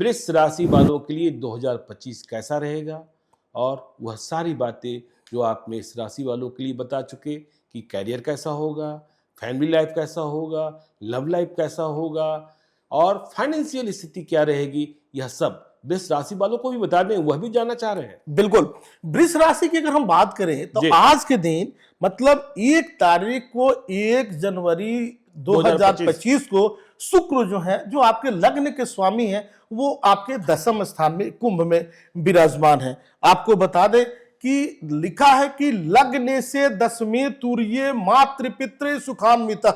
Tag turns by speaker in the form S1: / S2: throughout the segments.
S1: वृष राशि वालों के लिए 2025 कैसा रहेगा, और वह सारी बातें जो आपने इस राशि वालों के लिए बता चुके कि कैरियर कैसा होगा, फैमिली लाइफ कैसा होगा, लव लाइफ कैसा होगा और फाइनेंशियल स्थिति क्या रहेगी, यह सब वृष राशि वालों को भी बता दें, वह भी जानना चाह रहे हैं।
S2: बिल्कुल। वृष राशि की अगर हम बात करें तो
S1: जी।
S2: आज के दिन मतलब 1 तारीख को 1 जनवरी 2025 को शुक्र जो है, जो आपके लग्न के स्वामी हैं, वो आपके 10वें स्थान में कुंभ में विराजमान है। आपको बता दें कि लिखा है कि लग्ने से 10वें तुर्ये मातृ पितृ सुखान्वित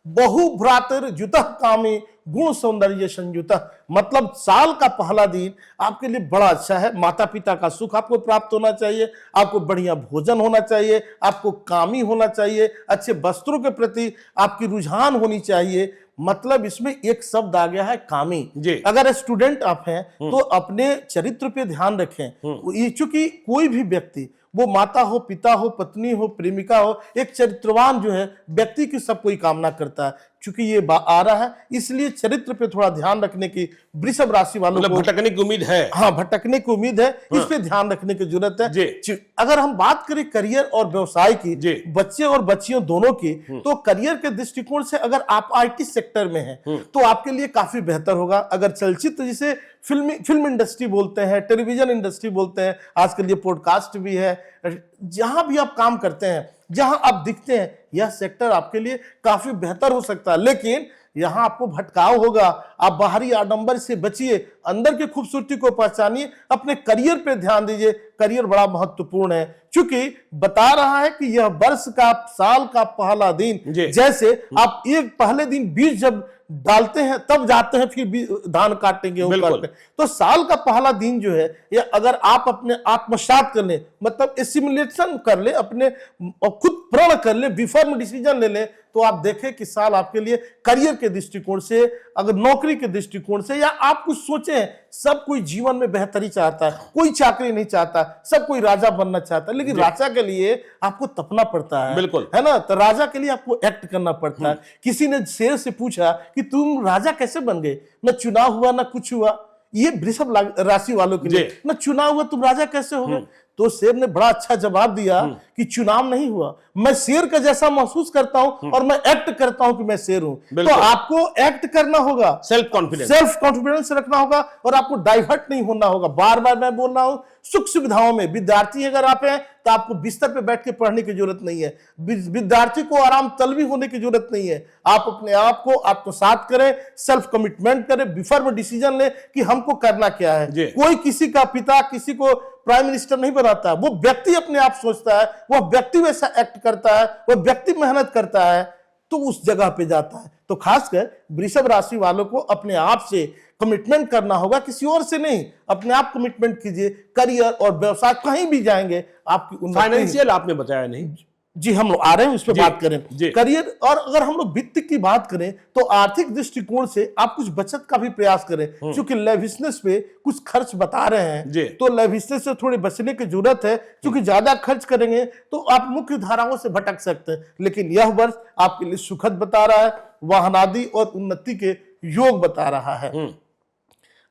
S2: बहु भ्रातर जुतः कामी गुण सौंदर्य संयुत। मतलब साल का पहला दिन आपके लिए बड़ा अच्छा है। माता पिता का सुख आपको प्राप्त होना चाहिए, आपको बढ़िया भोजन होना चाहिए, आपको कामी होना चाहिए, अच्छे वस्त्रों के प्रति आपकी रुझान होनी चाहिए। मतलब इसमें एक शब्द आ गया है कामी। अगर स्टूडेंट आप हैं तो अपने चरित्र पे ध्यान रखें। चूंकि कोई भी व्यक्ति, वो माता हो, पिता हो, पत्नी हो, प्रेमिका हो, एक चरित्रवान जो है व्यक्ति की सब कोई कामना करता है। चूंकि ये आ रहा है, इसलिए चरित्र पे थोड़ा ध्यान रखने की वृषभ राशि वालों को
S1: भटकने की उम्मीद है।
S2: हाँ, भटकने की उम्मीद है। इस पे ध्यान रखने की जरूरत है। अगर हम बात करें करियर और व्यवसाय की, बच्चे और बच्चियों दोनों की, तो करियर के दृष्टिकोण से अगर आप आईटी सेक्टर में हैं तो आपके लिए काफी बेहतर होगा। अगर चलचित्र, जिसे फिल्म इंडस्ट्री बोलते हैं, टेलीविजन इंडस्ट्री बोलते हैं, आजकल ये पॉडकास्ट भी है, जहां भी आप काम करते हैं, जहां आप दिखते हैं, यह सेक्टर आपके लिए काफी बेहतर हो सकता है। लेकिन यहां आपको भटकाव होगा। आप बाहरी आडंबर से बचिए, अंदर की खूबसूरती को पहचानिए, अपने करियर पे ध्यान दीजिए। करियर बड़ा महत्वपूर्ण है, क्योंकि बता रहा है कि यह वर्ष का, साल का पहला दिन, जैसे आप एक पहले दिन बीज जब डालते हैं तब जाते हैं फिर धान काटेंगे ऊपर, तो साल का पहला दिन जो है, या अगर आप अपने आत्मसात कर ले, मतलब एसिमुलेशन कर ले, अपने खुद प्रण कर ले, विफर्म डिसीजन ले ले, तो आप देखें कि साल आपके लिए करियर के दृष्टिकोण से, अगर नौकरी के दृष्टिकोण से, या आप कुछ सोचें, सब कोई जीवन में बेहतरी चाहता है, कोई चाकरी नहीं चाहता, सब कोई राजा बनना चाहता है, लेकिन राजा के लिए आपको तपना पड़ता है, है ना। तो राजा के लिए आपको एक्ट करना पड़ता है। किसी ने शेर से पूछा कि तुम राजा कैसे बन गए, न चुनाव हुआ न कुछ हुआ। ये वृषभ राशि वालों के लिए, न चुनाव हुआ तुम राजा कैसे हो गए। तो शेर ने बड़ा अच्छा जवाब दिया कि चुनाव नहीं हुआ, मैं शेर का जैसा महसूस करता हूं और मैं एक्ट करता हूं कि मैं शेर हूं। तो आपको एक्ट करना होगा, सेल्फ कॉन्फिडेंस रखना होगा, और आपको डाइवर्ट नहीं होना होगा। बार बार मैं बोल रहा हूं, सुख सुविधाओं में विद्यार्थी अगर आप हैं तो आपको बिस्तर पे बैठ के पढ़ने की जरूरत नहीं है। विद्यार्थी को आराम तलबी होने की जरूरत नहीं है। आप अपने आप को आत्मसात करें, सेल्फ कमिटमेंट करें, विफर्म डिसीजन ले कि हमको करना क्या है। कोई किसी का पिता किसी को प्राइम मिनिस्टर नहीं बनाता, वो व्यक्ति अपने आप सोचता है, वह व्यक्ति वैसा एक्ट करता है, वह व्यक्ति मेहनत करता है, तो उस जगह पे जाता है। तो खासकर वृषभ राशि वालों को अपने आप से कमिटमेंट करना होगा, किसी और से नहीं। अपने आप कमिटमेंट कीजिए। करियर और व्यवसाय कहीं भी जाएंगे आपकी
S1: फाइनेंशियल आपने बताया नहीं
S2: जी, हम लोग आ रहे हैं उस पर बात करें। करियर, और अगर हम लोग वित्त की बात करें तो आर्थिक दृष्टिकोण से आप कुछ बचत का भी प्रयास करें, क्योंकि लेविशनेस पे कुछ खर्च बता रहे हैं, तो लेविशनेस से थोड़े बचने की जरूरत है, क्योंकि ज्यादा खर्च करेंगे तो आप मुख्य धाराओं से भटक सकते हैं। लेकिन यह वर्ष आपके लिए सुखद बता रहा है, वाहनादि और उन्नति के योग बता रहा है।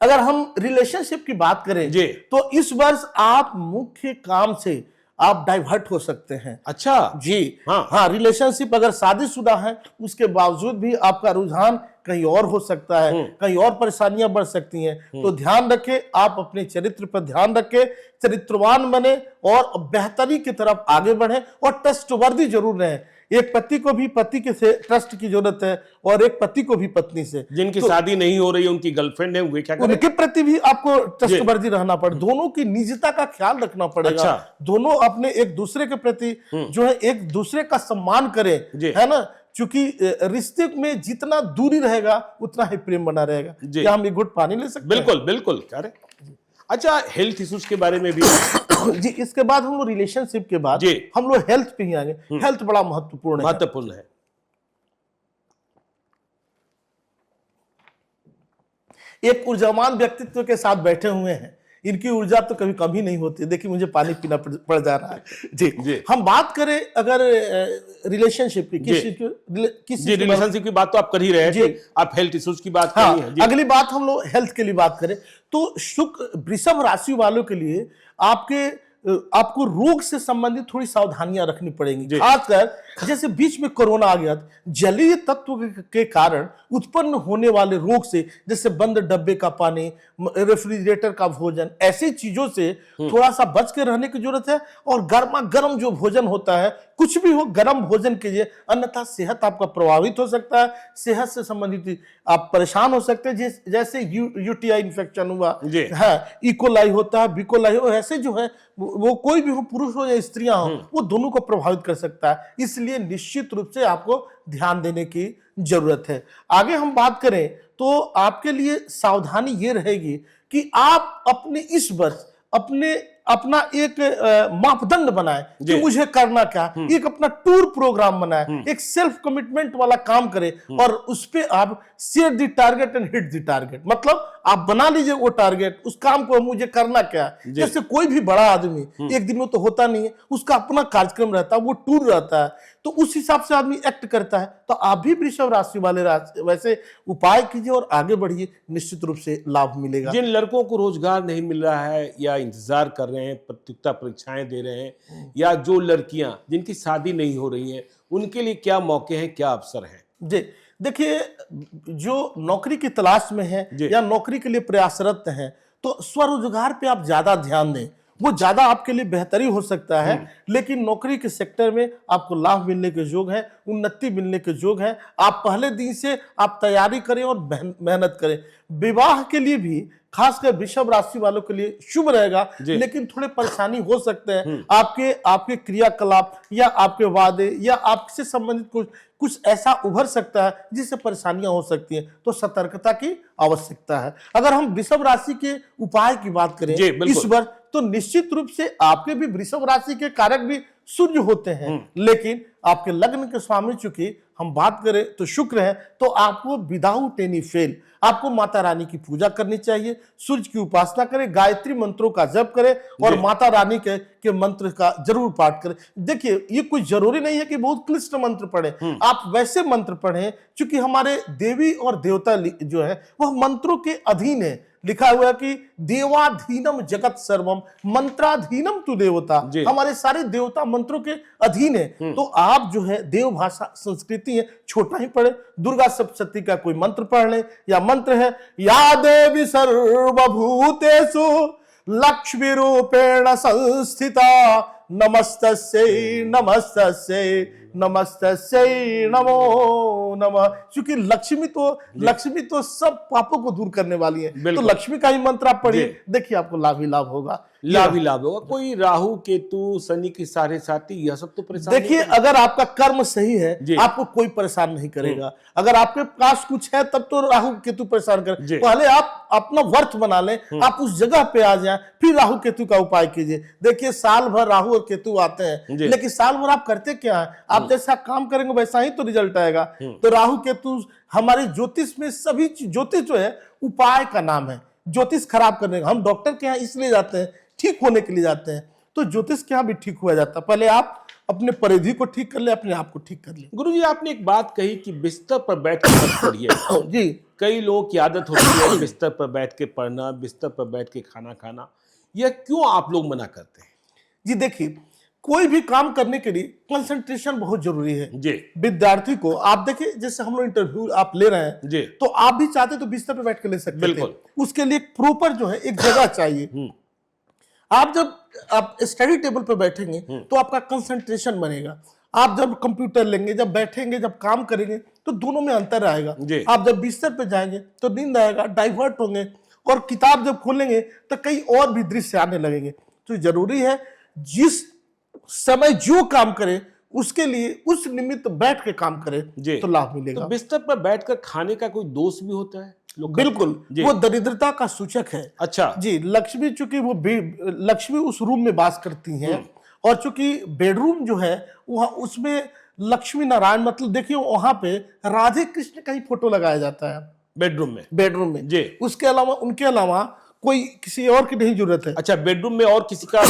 S2: अगर हम रिलेशनशिप की बात करें तो इस वर्ष आप मुख्य काम से आप डाइवर्ट हो सकते हैं।
S1: अच्छा
S2: जी, हाँ, रिलेशनशिप अगर शादीशुदा है उसके बावजूद भी आपका रुझान कहीं और हो सकता है, कहीं और परेशानियां बढ़ सकती हैं। तो ध्यान रखें, आप अपने चरित्र पर ध्यान रखें, चरित्रवान बने और बेहतरी की तरफ आगे बढ़े, और ट्रस्टवर्दी जरूर रहें। एक पति को भी पति के से ट्रस्ट की जरूरत है, और एक पति को भी पत्नी से।
S1: जिनकी शादी नहीं हो रही है, उनकी गर्लफ्रेंड है, वे क्या करें?
S2: उनके प्रति भी आपको ट्रस्टवर्दी रहना पड़े, दोनों की निजता का ख्याल रखना पड़ेगा। अच्छा। दोनों अपने एक दूसरे के प्रति जो है एक दूसरे का सम्मान करें, है ना, क्योंकि रिश्ते में जितना दूरी रहेगा उतना ही प्रेम बना रहेगा। क्या हम एक घुट पानी ले सकते हैं?
S1: बिल्कुल बिल्कुल। अच्छा, हेल्थ इश्यूज के बारे में भी
S2: जी, इसके बाद हम लोग रिलेशनशिप के बाद हम लोग हेल्थ पे ही आएंगे। हेल्थ बड़ा महत्वपूर्ण
S1: है।
S2: एक ऊर्जावान व्यक्तित्व के साथ बैठे हुए हैं, इनकी ऊर्जा तो कभी कमी नहीं होती। देखिए मुझे पानी पीना पड़ जा रहा है जी। हम बात करें अगर रिलेशनशिप की, किसी
S1: रिलेशनशिप की बात तो आप कर ही रहे थे, आप हेल्थ इश्यूज की बात कर रही हैं।
S2: अगली बात हम लोग हेल्थ के लिए बात करें तो शुक्र वृषभ राशि वालों के लिए आपको रोग से संबंधित थोड़ी सावधानियां रखनी पड़ेंगी। खासकर जैसे बीच में कोरोना आ गया, जलीय तत्व के कारण उत्पन्न होने वाले रोग से, जैसे बंद डब्बे का पानी, रेफ्रिजरेटर का भोजन, ऐसी चीजों से थोड़ा सा बच के रहने की जरूरत है। और गर्मा गर्म जो भोजन होता है, कुछ भी हो गर्म भोजन कीजिए, अन्यथा सेहत आपका प्रभावित हो सकता है, सेहत से संबंधित आप परेशान हो सकते हैं। जैसे यूटीआई इन्फेक्शन हुआ है, इकोलाई होता है, बिकोलाई हो, ऐसे जो है वो कोई भी हो, पुरुष हो या स्त्रियां हो, वो दोनों को प्रभावित कर सकता है। इसलिए निश्चित रूप से आपको ध्यान देने की जरूरत है। आगे हम बात करें तो आपके लिए सावधानी ये रहेगी कि आप अपने इस वर्ष अपना एक मापदंड बनाए कि मुझे करना क्या, एक अपना टूर प्रोग्राम बनाए, एक सेल्फ कमिटमेंट वाला काम करे और उस पे आप set the target and hit the target. मतलब आप बना लीजिए वो टारगेट, उस काम को मुझे करना क्या है। जैसे कोई भी बड़ा आदमी एक दिन में तो होता नहीं है, उसका अपना कार्यक्रम रहता है, वो टूर रहता है, तो उस हिसाब से आदमी एक्ट करता है। तो आप भी वृषभ राशि वाले वैसे उपाय कीजिए और आगे बढ़िए, निश्चित रूप से लाभ मिलेगा।
S1: जिन लड़कों को रोजगार नहीं मिल रहा है या इंतजार कर रहे हैं, प्रतियोगिता परीक्षाएं दे रहे हैं, या जो लड़कियां जिनकी शादी नहीं हो रही है, उनके लिए क्या मौके हैं, क्या अवसर हैं?
S2: जी देखिए, जो नौकरी की तलाश में है या नौकरी के लिए प्रयासरत हैं, तो स्वरोजगार पे आप ज्यादा ध्यान दें, वो ज्यादा आपके लिए बेहतरी हो सकता है। लेकिन नौकरी के सेक्टर में आपको लाभ मिलने के योग है, उन्नति मिलने के योग है। आप पहले दिन से आप तैयारी करें और मेहनत करें। विवाह के लिए भी खासकर वृषभ राशि वालों के लिए शुभ रहेगा, लेकिन थोड़े परेशानी हो सकते हैं। आपके क्रियाकलाप या आपके वादे या आपसे संबंधित कुछ ऐसा उभर सकता है जिससे परेशानियां हो सकती हैं, तो सतर्कता की आवश्यकता है। अगर हम वृषभ राशि के उपाय की बात करें इस वर्ष, तो निश्चित रूप से आपके भी वृषभ राशि के कारक भी सूर्य होते हैं, लेकिन आपके लग्न के स्वामी चूंकि हम बात करें तो शुक्र है, तो आपको विदाउट एनी फेल आपको माता रानी की पूजा करनी चाहिए, सूर्य की उपासना करें, गायत्री मंत्रों का जप करें और माता रानी के मंत्र का जरूर पाठ करें। देखिए, ये कुछ जरूरी नहीं है कि बहुत क्लिष्ट मंत्र पढ़ें, आप वैसे मंत्र पढ़ें क्योंकि हमारे देवी और देवता जो है वह मंत्रों के अधीन है। लिखा हुआ है कि देवाधीनम जगत सर्वम मंत्राधीनम तु देवता, हमारे सारे देवता मंत्रों के अधीन है। तो आप जो है देव भाषा संस्कृति है, छोटा ही पढ़े, दुर्गा सप्तशती का कोई मंत्र पढ़ ले, या मंत्र है या देवी सर्वभूतेषु लक्ष्मी रूपेण संस्थिता नमस्तस्यै नमस्तस्यै नमस्तस्यै नमो नमः। क्योंकि लक्ष्मी तो सब पापों को दूर करने वाली है, तो लक्ष्मी का ही मंत्र आप पढ़िए, देखिए आपको लाभ ही लाभ होगा,
S1: लाभ ही लाभ होगा। कोई राहु केतु शनि की साढ़े साथी, यह सब तो परेशान
S2: देखिए, अगर आपका कर्म सही है आपको कोई परेशान नहीं करेगा। अगर आपके पास कुछ है तब तो राहु केतु परेशान करे। पहले आप अपना वर्थ बना लें, आप उस जगह पे आ जाएं, फिर राहु केतु का उपाय कीजिए। देखिए, साल भर राहु और केतु आते हैं, लेकिन साल भर आप करते क्या है, आप जैसा काम करेंगे वैसा ही तो रिजल्ट आएगा। तो राहु केतु हमारे ज्योतिष में सभी ज्योतिष जो है उपाय का नाम है। ज्योतिष खराब करने का, हम डॉक्टर के यहाँ इसलिए जाते हैं, ठीक होने के लिए जाते हैं, तो ज्योतिष के यहाँ भी ठीक हुआ जाता है। पहले आप अपने परिधि को ठीक कर ले, अपने आप को ठीक कर ले।
S1: गुरुजी, आपने एक बात कही कि बिस्तर पर बैठ कर पढ़िए।
S2: जी,
S1: कई लोगों की आदत होती है बिस्तर पर बैठ के पढ़ना, बिस्तर पर बैठ के खाना खाना, यह क्यों आप लोग मना करते हैं?
S2: जी देखिए, कोई भी काम करने के लिए कंसंट्रेशन बहुत जरूरी है जी। विद्यार्थी को आप देखिए, जैसे हम लोग इंटरव्यू आप ले रहे हैं जी, तो आप भी चाहते तो बिस्तर पे बैठ के ले सकते हैं। उसके लिए प्रॉपर जो है एक जगह चाहिए। आप जब आप स्टडी टेबल पर बैठेंगे तो आपका कंसंट्रेशन बनेगा। आप जब कंप्यूटर लेंगे, जब बैठेंगे, जब काम करेंगे, तो दोनों में अंतर आएगा। आप जब बिस्तर पे जाएंगे तो नींद आएगा, डाइवर्ट होंगे, और किताब जब खोलेंगे तो कई और भी दृश्य आने लगेंगे। तो जरूरी है जिस समय जो काम करे उसके लिए उस निमित्त बैठ के काम करे तो लाभ मिलेगा।
S1: तो बिस्तर पर बैठकर खाने का कोई दोष भी होता है?
S2: बिल्कुल, वो दरिद्रता का सूचक है।
S1: अच्छा
S2: जी, लक्ष्मी चूंकि लक्ष्मी उस रूम में वास करती हैं, और चूंकि बेडरूम जो है वहां उसमें लक्ष्मी नारायण, मतलब देखिए वहां पे राधे कृष्ण का ही फोटो लगाया जाता है बेडरूम में जी। उसके अलावा उनके अलावा कोई किसी और की नहीं जरूरत है।
S1: अच्छा, बेडरूम में और किसी का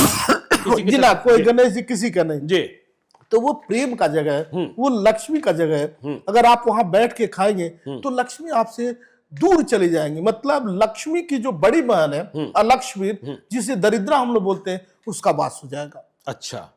S2: जी ना, कोई गणेश जी किसी का नहीं
S1: जी।
S2: तो वो प्रेम का जगह है, वो लक्ष्मी का जगह है। अगर आप वहां बैठ के खाएंगे तो लक्ष्मी आपसे दूर चली जाएंगी। मतलब लक्ष्मी की जो बड़ी बहन है अलक्ष्मी, जिसे दरिद्रा हम लोग बोलते हैं, उसका वास हो जाएगा।
S1: अच्छा,